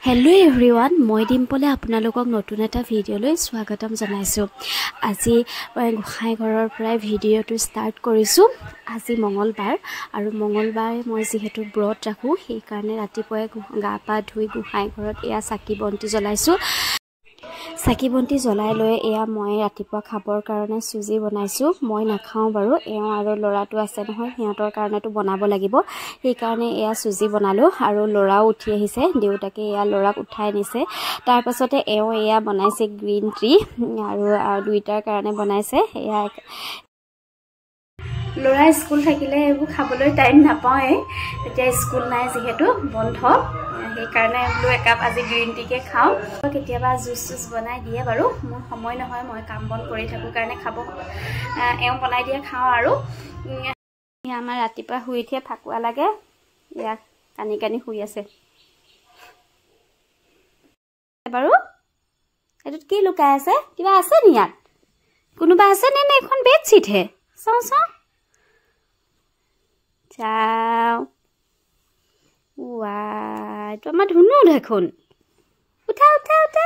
Hello' everyone, মই ডিম্পলে আপোনালোকক নতুন এটা ভিডিঅ'লৈ স্বাগতম জনাইছোঁ। আজি গোসাঁই ঘৰৰ পৰাই ভিডিঅ'টো ষ্টাৰ্ট কৰিছোঁ। আজি মঙলবাৰ আৰু মঙলবাৰে মই যিহেতু ব্ৰত ৰাখোঁ, সেইকাৰণে ৰাতিপুৱাই গা পা ধুই গোসাঁই ঘৰত এয়া চাকি বন্তি জ্বলাইছোঁ। চাকি বন্তি জ্বলাই লৈ এয়া মই ৰাতিপুৱা খাবৰ কাৰণে চুজি বনাইছোঁ। মই নাখাওঁ বাৰু, এওঁ আৰু ল'ৰাটো আছে নহয়, সিহঁতৰ কাৰণেতো বনাব লাগিব। সেইকাৰণে এয়া চুজি বনালোঁ আৰু ল'ৰাও উঠি আহিছে। দেউতাকে এয়া ল'ৰাক উঠাই নিছে। তাৰপাছতে এওঁ এয়া বনাইছে গ্ৰীণ টি আৰু দুইটাৰ কাৰণে বনাইছে। এয়া ল'ৰা স্কুল থাকিলে এইবোৰ খাবলৈ টাইম নাপাওঁৱেই। এতিয়া স্কুল নাই যিহেতু বন্ধ, সেইকাৰণে বোলো একাপ আজি গ্ৰীণ টিকে খাওঁ। কেতিয়াবা জুচ চুচ বনাই দিয়ে বাৰু, মোৰ সময় নহয়, মই কাম বন কৰি থাকোঁ কাৰণে খাব এওঁ বনাই দিয়ে খাওঁ। আৰু আমাৰ ৰাতিপুৱা শুই উঠিয়ে ফাকুৱা লাগে, ইয়াক কানি কানি শুই আছে বাৰু। এইটোত কি লুকাই আছে? কিবা আছে নি ইয়াত? কোনোবা আছে নে? এখন বেডশ্বীটহে। চাওঁ চাওঁ চাওঁ, এইটো আমাৰ ধুনু দেখোন। উঠা উঠা উঠা,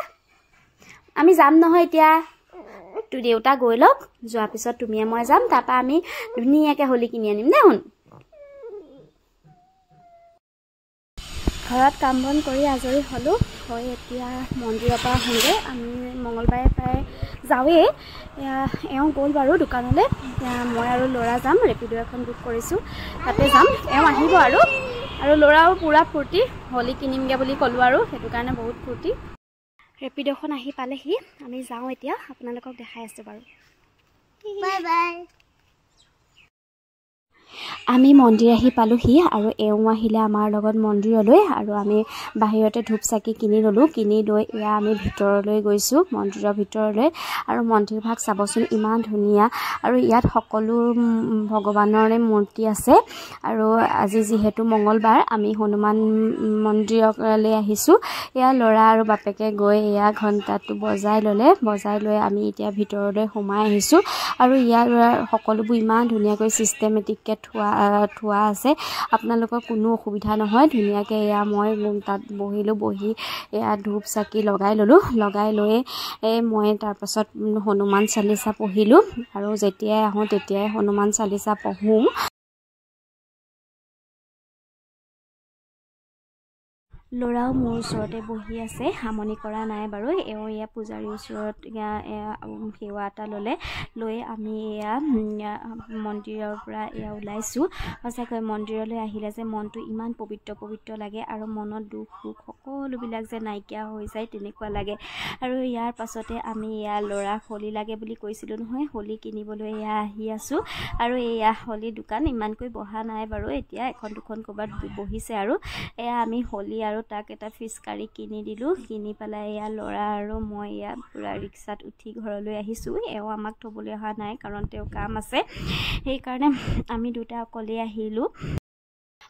আমি যাম নহয় এতিয়া। তোৰ দেউতা গৈ লওক, যোৱাৰ পিছত তুমিয়ে মই যাম। তাৰপৰা আমি ধুনীয়াকৈ হোলী কিনি আনিম দে। শুন, ঘৰত কাম বন কৰি আজৰি হ'লোঁ, হৈ এতিয়া মন্দিৰৰ পৰা আহোঁগৈ। আমি মঙলবাৰে প্ৰায় যাওঁৱেই। এওঁ গ'ল বাৰু দোকানলৈ। মই আৰু ল'ৰা যাম, ৰেপিড' এখন বুক কৰিছোঁ, তাতে যাম। এওঁ আহিব আৰু ল'ৰাও পূৰা ফূৰ্তি, হোলী কিনিমগৈ বুলি ক'লোঁ আৰু সেইটো কাৰণে বহুত ফূৰ্তি। ৰেপিড'খন আহি পালেহি, আমি যাওঁ এতিয়া। আপোনালোকক দেখাই আছোঁ বাৰু। Bye bye. আমি মন্দিৰ আহি পালোঁহি আৰু এওঁ আহিলে আমাৰ লগত মন্দিৰলৈ। আৰু আমি বাহিৰতে ধূপ চাকি কিনি ল'লোঁ। কিনি লৈ এয়া আমি ভিতৰলৈ গৈছোঁ, মন্দিৰৰ ভিতৰলৈ। আৰু মন্দিৰভাগ চাবচোন, ইমান ধুনীয়া। আৰু ইয়াত সকলো ভগৱানৰে মূৰ্তি আছে। আৰু আজি যিহেতু মঙলবাৰ, আমি হনুমান মন্দিৰলৈ আহিছোঁ। এয়া ল'ৰা আৰু বাপেকে গৈ এয়া ঘণ্টাটো বজাই ল'লে। বজাই লৈ আমি এতিয়া ভিতৰলৈ সোমাই আহিছোঁ। আৰু ইয়াৰ সকলোবোৰ ইমান ধুনীয়াকৈ ছিষ্টেমেটিককৈ থোৱা আছে। আপোনালোকৰ কোনো অসুবিধা নহয়, ধুনীয়াকৈ এয়া মই তাত বহিলোঁ। বহি এয়া ধূপ চাকি লগাই ল'লোঁ। লগাই লৈ মই তাৰপাছত হনুমান চালিচা পঢ়িলোঁ। আৰু যেতিয়াই আহোঁ তেতিয়াই হনুমান চালিচা পঢ়োঁ। ল'ৰাও মোৰ ওচৰতে বহি আছে, আমনি কৰা নাই বাৰু। এওঁ এয়া পূজাৰীৰ ওচৰত সেৱা এটা ল'লে। লৈ আমি এয়া মন্দিৰৰ পৰা এয়া ওলাইছোঁ। সঁচাকৈ মন্দিৰলৈ আহিলে যে মনটো ইমান পবিত্ৰ পবিত্ৰ লাগে, আৰু মনত দুখ সুখ সকলোবিলাক যে নাইকিয়া হৈ যায় তেনেকুৱা লাগে। আৰু ইয়াৰ পাছতে আমি এয়া ল'ৰাক হোলী লাগে বুলি কৈছিলোঁ নহয়, হোলী কিনিবলৈ এয়া আহি আছোঁ। আৰু এয়া হোলী দোকান ইমানকৈ বহা নাই বাৰু, এতিয়া এখন দুখন ক'ৰবাত বহিছে। আৰু এয়া আমি হোলী আৰু তাক এটা ফিচকাৰী কিনি দিলোঁ। কিনি পেলাই এয়া ল'ৰা আৰু মই এয়া পূৰা ৰিক্সাত উঠি ঘৰলৈ আহিছোঁ। এওঁ আমাক থ'বলৈ অহা নাই, কাৰণ তেওঁ কাম আছে, সেইকাৰণে আমি দুটা অকলে আহিলোঁ।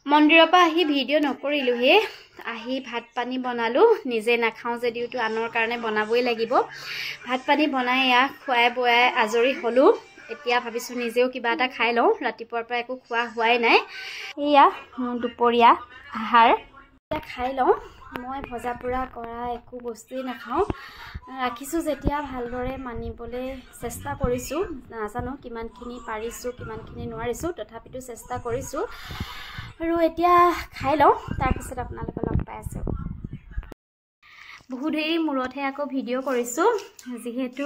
মন্দিৰৰ পৰা আহি ভিডিঅ' নকৰিলোঁহে। আহি ভাত পানী বনালোঁ, নিজে নাখাওঁ যদিওতো আনৰ কাৰণে বনাবই লাগিব। ভাত পানী বনাই এয়া খুৱাই বোৱাই আজৰি হ'লোঁ। এতিয়া ভাবিছোঁ নিজেও কিবা এটা খাই লওঁ, ৰাতিপুৱাৰ পৰা একো খোৱা হোৱাই নাই। এয়া দুপৰীয়া আহাৰ খাই লওঁ। মই ভজা পোৰা কৰা একো বস্তুৱেই নাখাওঁ। ৰাখিছোঁ যেতিয়া ভালদৰে মানিবলৈ চেষ্টা কৰিছোঁ। নাজানো কিমানখিনি পাৰিছোঁ কিমানখিনি নোৱাৰিছোঁ, তথাপিতো চেষ্টা কৰিছোঁ। আৰু এতিয়া খাই লওঁ, তাৰপিছত আপোনালোকক লগ পাই আছোঁ। বহু দেৰি মূৰতহে আকৌ ভিডিঅ' কৰিছোঁ, যিহেতু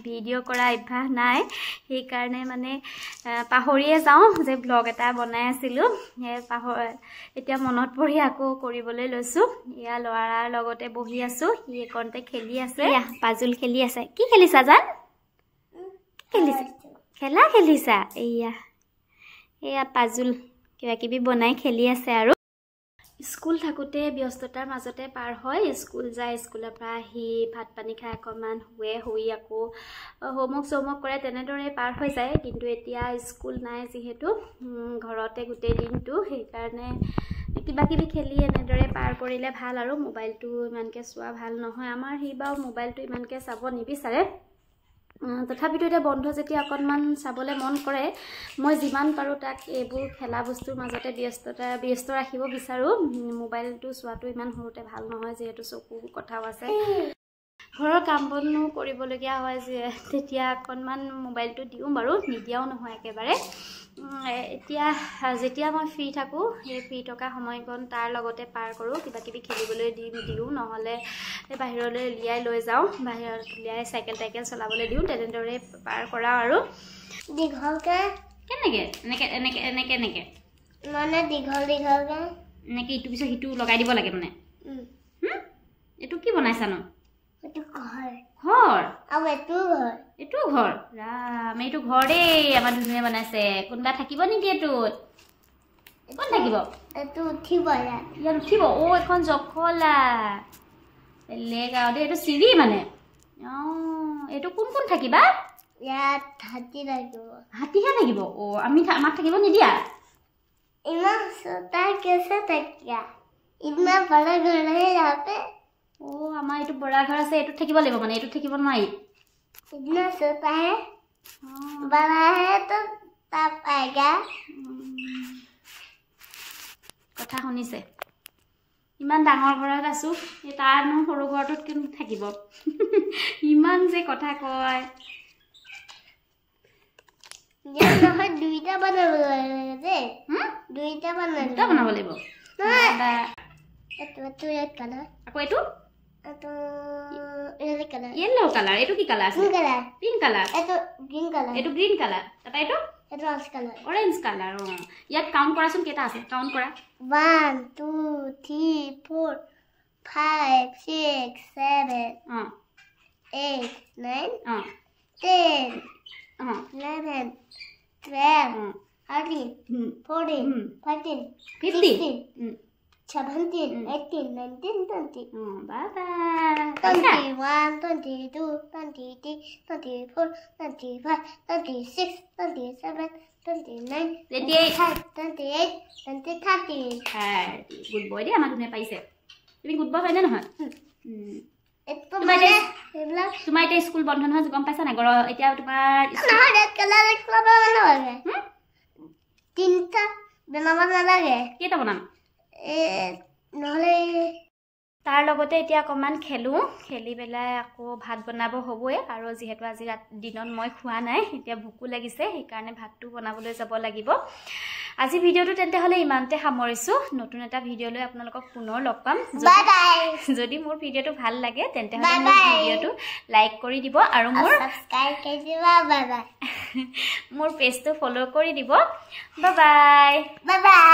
ভিডিঅ' কৰা অভ্যাস নাই, সেইকাৰণে মানে পাহৰিয়ে যাওঁ যে ব্লগ এটা বনাই আছিলোঁ। এতিয়া মনত পৰি আকৌ কৰিবলৈ লৈছোঁ। এয়া ল'ৰাৰ লগতে বহি আছোঁ, সি এইকণতে খেলি আছে, পাজুল খেলি আছে। কি খেলিছা জান? কি খেলিছা? খেলা খেলিছা? এয়া পাজুল কিবা কিবি বনাই খেলি আছে। আৰু স্কুল থাকোঁতে ব্যস্ততাৰ মাজতে পাৰ হয়। স্কুল যায়, স্কুলৰ পৰা আহি ভাত পানী খাই অকণমান শুই আকৌ হোমৱৰ্ক চমৱৰ্ক কৰে, তেনেদৰে পাৰ হৈ যায়। কিন্তু এতিয়া স্কুল নাই যিহেতু, ঘৰতে গোটেই দিনটো, সেইকাৰণে কিবা কিবি খেলি এনেদৰে পাৰ কৰিলে ভাল। আৰু মোবাইলটো ইমানকৈ চোৱা ভাল নহয়। আমাৰ সি বাৰু মোবাইলটো ইমানকৈ চাব নিবিচাৰে, তথাপিতো এতিয়া বন্ধ যেতিয়া অকণমান চাবলৈ মন কৰে মই যিমান পাৰোঁ তাক এইবোৰ খেলা বস্তুৰ মাজতে ব্যস্ত ৰাখিব বিচাৰোঁ মোবাইলটো চোৱাটো ইমান সৰুতে ভাল নহয় যিহেতু চকুৰ কথাও আছে ঘৰৰ কাম বনো কৰিবলগীয়া হয় যে তেতিয়া অকণমান মোবাইলটো দিওঁ বাৰু নিদিয়াও নহয় একেবাৰে এতিয়া যেতিয়া মই ফ্ৰী থাকোঁ সেই ফ্ৰী থকা সময়কণ তাৰ লগতে পাৰ কৰোঁ কিবা কিবি খেলিবলৈ দিওঁ নহ'লে বাহিৰলৈ উলিয়াই লৈ যাওঁ বাহিৰত উলিয়াই চাইকেল চলাবলৈ দিওঁ তেনেদৰে পাৰ কৰাওঁ আৰু দীঘলকৈ কেনেকৈ এনেকৈ মানে দীঘলকৈ এনেকৈ ইটো পিছত সিটো লগাই দিব লাগে মানে এইটো কি বনাইছানো এইটো ঘৰ আৰু এইটো ঘৰ ৰাম এইটো ঘৰ দেই আমাৰ ধুনুৱে বনাইছে কোনোবা থাকিব নেকি এইটোত কোন থাকিব এইটো উঠিব ইয়াত উঠিব এখন জখলা বেলেগ আৰু দেই এইটো চিৰি মানে এইটো কোন থাকিবা ইয়াত হাতী লাগিব হাতীহে থাকিব আমাক থাকিব নিদিয়া ইমান চোতা কেছে থাকিয়া ইমান বড় ঘৰ है यहाँ पे আমাৰ এইটো বৰা ঘৰ আছে এইটোত থাকিব লাগিব মানে এইটোত থাকিব নোৱাৰি इतना सोता है बड़ा है तो तब आएगा কথা শুনিছে ইমান ডাঙৰ ঘৰত আছো এই তাৰনো সৰু ঘৰটোত কোন থাকিব ইমান যে কথা কয় ইয়াত নহয় দুইটা বনাব লাগিব দেই দুইটা বনাব লাগিব এইটো ৰেড কালাৰ আকৌ এইটো এইটো ৰেড কালাৰ येलो কালাৰ এইটো কি কালাৰ আছে পিংক কালাৰ এইটো গ্ৰীণ কালাৰ তাৰপা এইটো অৰেঞ্জ অৰেঞ্জ কালাৰ ইয়াত কাউণ্ট কৰাচোন কেইটা আছে কাউণ্ট কৰা 1 2 3 4 5 6 7 8 9 10 11 12 13 14 15 16 17 18 19 20 bye 21 22 23 24 25 26 27 29 28 30 গুড বয় দেই আমাৰ ধুনীয়া পাইছে তুমি গুড বয় হয়নে নহয় তোমাৰ এতিয়া স্কুল বন্ধ নহয় গম পাইছা নাই এতিয়া তোমাৰ তিনিটা বনাব নালাগে কেইটা বনাম নহ'লে তাৰ লগতে এতিয়া অকণমান খেলি পেলাই আকৌ ভাত বনাব হ'বই আৰু যিহেতু আজি দিনত মই খোৱা নাই এতিয়া ভোকো লাগিছে সেইকাৰণে ভাতটো বনাবলৈ যাব লাগিব আজি ভিডিঅ'টো তেন্তে হ'লে ইমানতে সামৰিছোঁ নতুন এটা ভিডিঅ' লৈ আপোনালোকক পুনৰ লগ পাম যদি মোৰ ভিডিঅ'টো ভাল লাগে তেন্তে হ'লে মোৰ ভিডিঅ'টো লাইক কৰি দিব আৰু মোৰ পেজটো ফ'ল' কৰি দিব বাই বাই